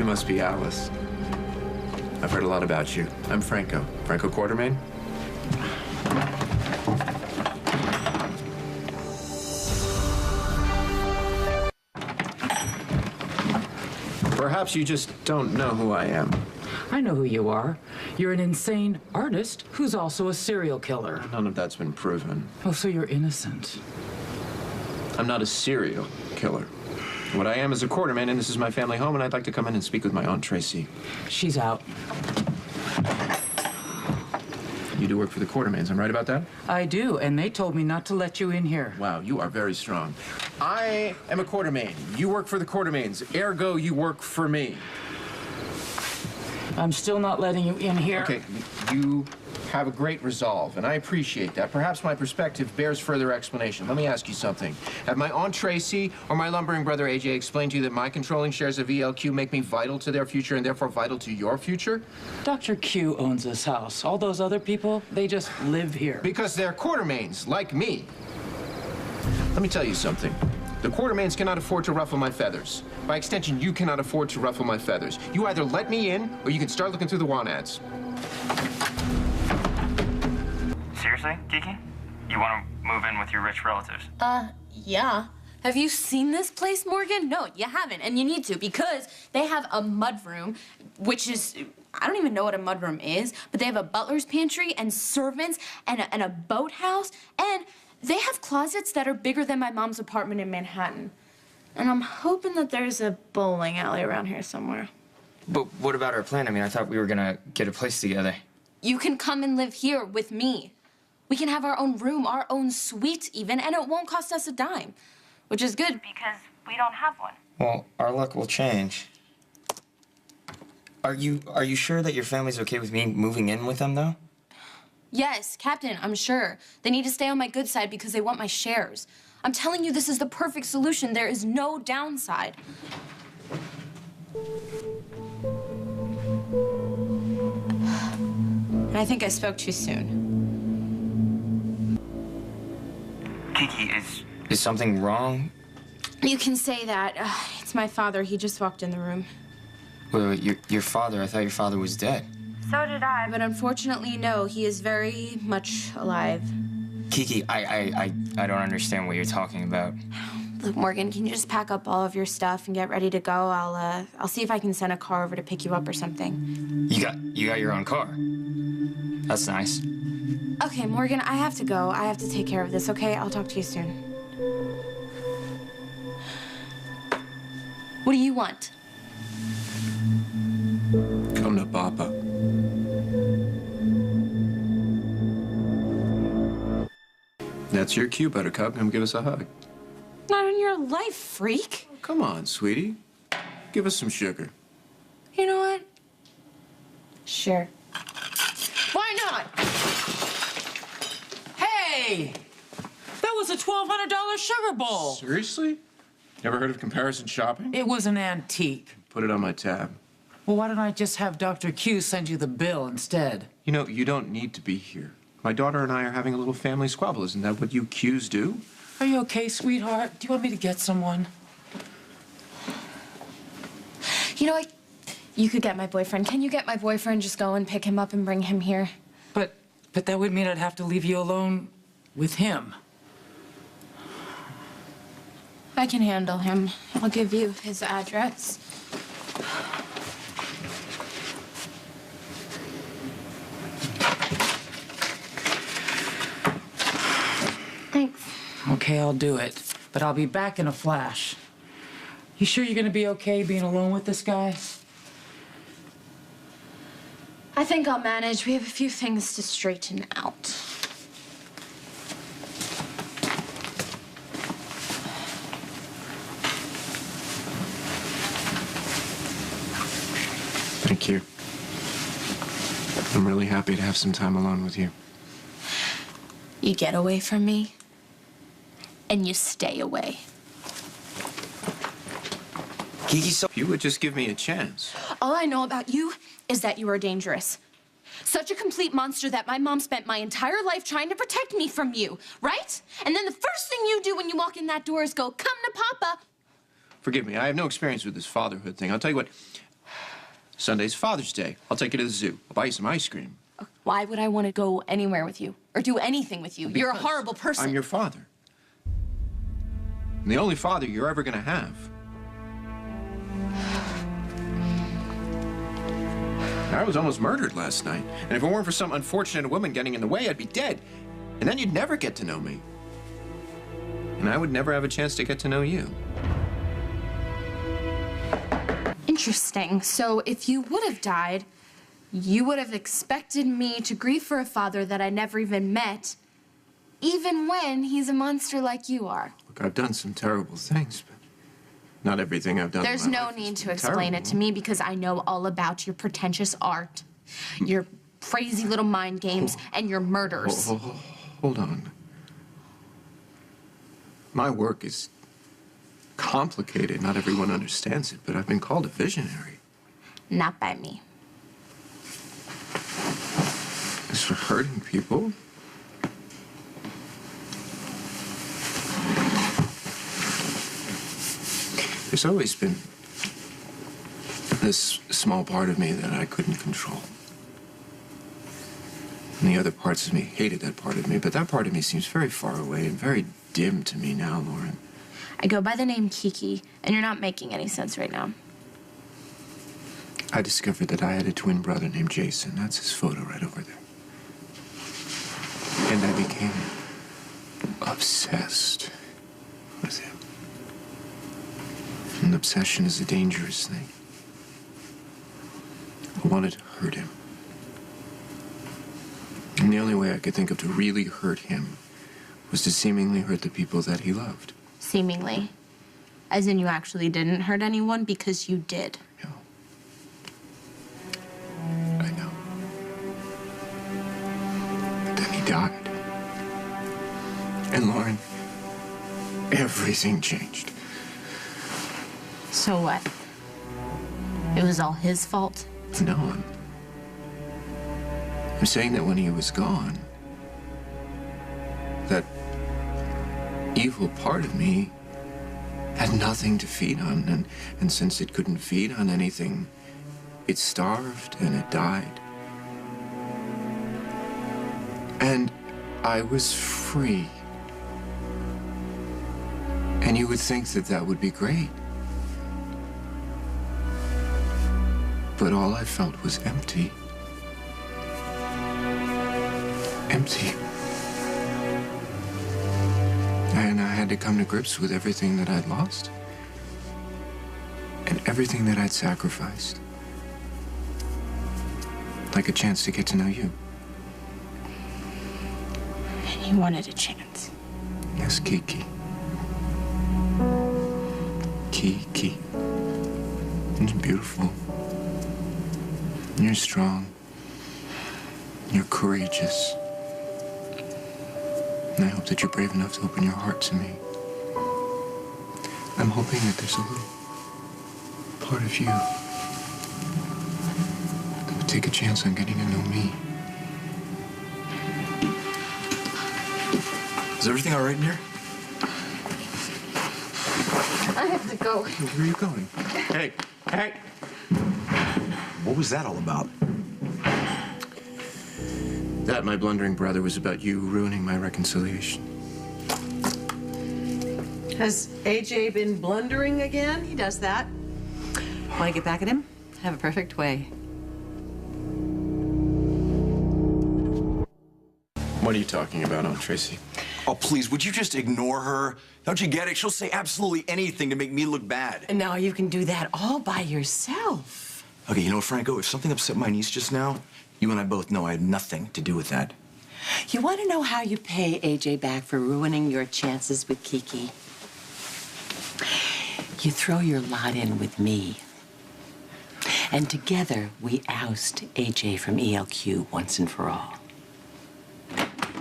You must be Alice. I've heard a lot about you. I'm Franco. Franco Quartermain? Perhaps you just don't know who I am. I know who you are. You're an insane artist who's also a serial killer. None of that's been proven. Oh, so you're innocent. I'm not a serial killer. What I am is a quarterman, and this is my family home, and I'd like to come in and speak with my Aunt Tracy. She's out. You do work for the Quartermains, I'm right about that? I do, and they told me not to let you in here. Wow, you are very strong. I am a Quartermain. You work for the Quartermains. Ergo, you work for me. I'm still not letting you in here. Okay, you have a great resolve, and I appreciate that. Perhaps my perspective bears further explanation. Let me ask you something. Have my Aunt Tracy or my lumbering brother AJ explained to you that my controlling shares of ELQ make me vital to their future and therefore vital to your future? Dr. Q owns this house. All those other people, they just live here. Because they're Quartermains, like me. Let me tell you something. The Quartermains cannot afford to ruffle my feathers. By extension, you cannot afford to ruffle my feathers. You either let me in, or you can start looking through the want ads. Seriously, Kiki? You want to move in with your rich relatives? Yeah. Have you seen this place, Morgan? No, you haven't, and you need to, because they have a mudroom, which is, I don't even know what a mudroom is, but they have a butler's pantry and servants and a boathouse, and they have closets that are bigger than my mom's apartment in Manhattan. And I'm hoping that there's a bowling alley around here somewhere. But what about our plan? I mean, I thought we were gonna get a place together. You can come and live here with me. We can have our own room, our own suite even, and it won't cost us a dime. Which is good because we don't have one. Well, our luck will change. Are you sure that your family's okay with me moving in with them, though? Yes, Captain, I'm sure. They need to stay on my good side because they want my shares. I'm telling you, this is the perfect solution. There is no downside. And I think I spoke too soon. Kiki, is something wrong? You can say that. It's my father. He just walked in the room. Wait, your father? I thought your father was dead. So did I. But unfortunately, no. He is very much alive. Kiki, I don't understand what you're talking about. Look, Morgan, can you just pack up all of your stuff and get ready to go? I'll see if I can send a car over to pick you up or something. You got your own car. That's nice. Okay, Morgan, I have to go. I have to take care of this, okay? I'll talk to you soon. What do you want? Come to Papa. That's your cue, Buttercup. Come give us a hug. Not in your life, freak. Oh, come on, sweetie. Give us some sugar. You know what? Sure. Why not? Hey! That was a $1,200 sugar bowl. Seriously? Never heard of comparison shopping? It was an antique. Put it on my tab. Well, why don't I just have Dr. Q send you the bill instead? You know, you don't need to be here. My daughter and I are having a little family squabble. Isn't that what you Qs do? Are you okay, sweetheart? Do you want me to get someone? You know what? You could get my boyfriend. Can you get my boyfriend? Just go and pick him up and bring him here. But that would mean I'd have to leave you alone with him. I can handle him. I'll give you his address. Thanks. Okay, I'll do it. But I'll be back in a flash. You sure you're gonna be okay being alone with this guy? I think I'll manage. We have a few things to straighten out. Thank you. I'm really happy to have some time alone with you. You get away from me, and you stay away. Kiki, so If you would just give me a chance. All I know about you is that you are dangerous. Such a complete monster that my mom spent my entire life trying to protect me from you, right? And then the first thing you do when you walk in that door is go, "Come to Papa." Forgive me, I have no experience with this fatherhood thing. I'll tell you what, Sunday's Father's Day. I'll take you to the zoo. I'll buy you some ice cream. Why would I want to go anywhere with you or do anything with you? You're a Because horrible person. I'm your father. And the only father you're ever gonna have. I was almost murdered last night. And if it weren't for some unfortunate woman getting in the way, I'd be dead. And then you'd never get to know me. And I would never have a chance to get to know you. Interesting. So if you would have died, you would have expected me to grieve for a father that I never even met, even when he's a monster like you are. Look, I've done some terrible things, but not everything I've done. There's no need to explain it to me because I know all about your pretentious art, your crazy little mind games, and your murders. Hold on. My work is complicated. Not everyone understands it, but I've been called a visionary. Not by me. As for hurting people, there's always been this small part of me that I couldn't control. And the other parts of me hated that part of me, but that part of me seems very far away and very dim to me now, Lauren. I go by the name Kiki, and you're not making any sense right now. I discovered that I had a twin brother named Jason. That's his photo right over there. And I became obsessed with him. An obsession is a dangerous thing. I wanted to hurt him. And the only way I could think of to really hurt him was to seemingly hurt the people that he loved. Seemingly. As in you actually didn't hurt anyone because you did. No. I know. But then he died. And Lauren, everything changed. So what? It was all his fault? No, I'm saying that when he was gone, that evil part of me had nothing to feed on, and since it couldn't feed on anything, it starved and it died. And I was free. And you would think that that would be great. But all I felt was empty. Empty. And I had to come to grips with everything that I'd lost. And everything that I'd sacrificed. Like a chance to get to know you. And you wanted a chance. Yes, Kiki. Kiki. You're beautiful. You're strong. You're courageous. And I hope that you're brave enough to open your heart to me. I'm hoping that there's a little part of you that would take a chance on getting to know me. Is everything all right in here? I have to go. Where are you going? Hey, hey! What was that all about? That, my blundering brother, was about you ruining my reconciliation. Has AJ been blundering again? He does that. Want to get back at him? I have a perfect way. What are you talking about, Aunt Tracy? Oh, please, would you just ignore her? Don't you get it? She'll say absolutely anything to make me look bad. And now you can do that all by yourself. Okay, you know, Franco, if something upset my niece just now, you and I both know I had nothing to do with that. You want to know how you pay AJ back for ruining your chances with Kiki? You throw your lot in with me. And together, we oust AJ from ELQ once and for all.